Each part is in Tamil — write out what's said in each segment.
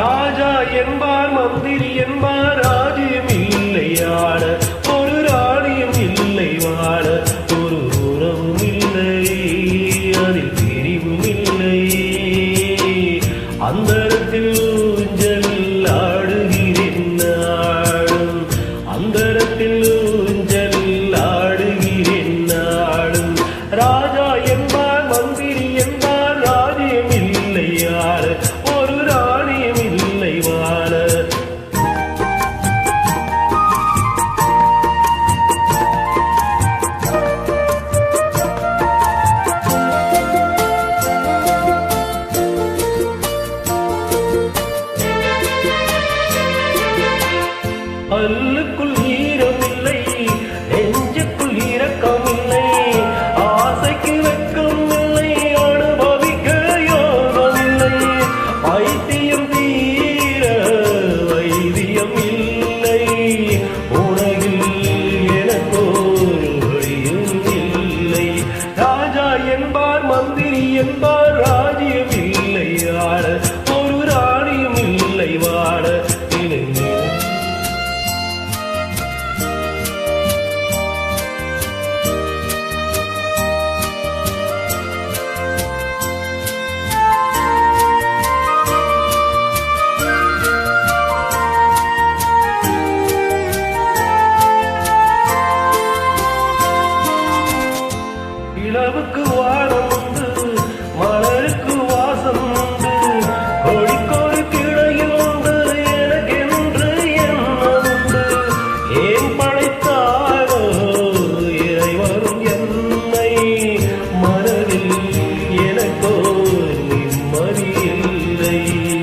ராஜா என்பார் மந்திரி என்பார் ராஜ்யம் இல்லை ஆட ஒரு ராணியும் இல்லை வாழ ஒரு உறவும் இல்லை அதில் பிரிவும் இல்லை அந்தரத்தில் ஊஞ்சல் ஆடுகிறேன் நாடும் அந்தரத்தில் ஊஞ்சல் ஆடுகிறேன் நாடும் ராஜா என்பார் மந்திரி என்பார் ராஜ்யம் இல்லை ஆட ஒரு ராணியும் இல்லை வாழ பல்லுக்குள் ஈரமில்லை நெஞ்சுக்குள் இரக்கமில்லை ஆசைக்கு வெட்கம் இல்லை அனுபவிக்க யோகமில்லை பைத்தியம் தீர வைத்தியம் இல்லை உலகில் எனக்கொரு வழியும் இல்லை ராஜா என்பார் மந்திரி என்பார் ராஜ்யம் இல்லை ஆட ஒரு ராணியும் இல்லை வாட இளவுக்கு வானம் உண்டு மலருக்கு வாசம் உண்டு கொடிக்கொரு கிளையில் உண்டு எனக்கென்று எண்ணம் உண்டு ஏன் படைத்தாரோ இறைவரும் என்னை மனதில் எனக்கோ நிம்மதி இல்லை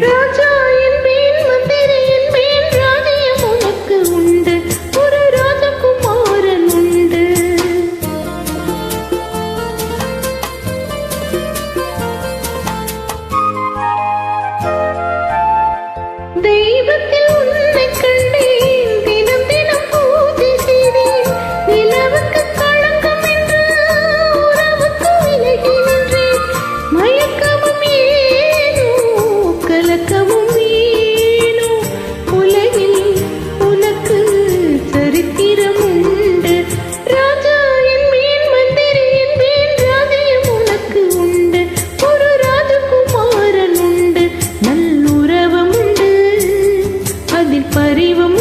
ராஜா என்பேன் மந்திரி என்பேன் ராஜ்யம் உனக்கு உண்டு ஒரு ராஜகுமாரன் உண்டு தெய்வத்தில் உன்னை கண்டேன் தினம் தினம் பூஜை செய்தேன் நிலவுக்கு களங்கம் என்று உறவுக்கு விலகி நின்றேன் மயக்கமும் ஏனோ கலக்கமும் ஏனோ உலகில் உனக்கு சரித்திரம் உண்டு ராஜா என்பேன் மந்திரி என்பேன் ராஜ்யம் உனக்கு உண்டு ஒரு ராஜகுமாரன் உண்டு நல்லுறவம் உண்டு அதில் பரிவம்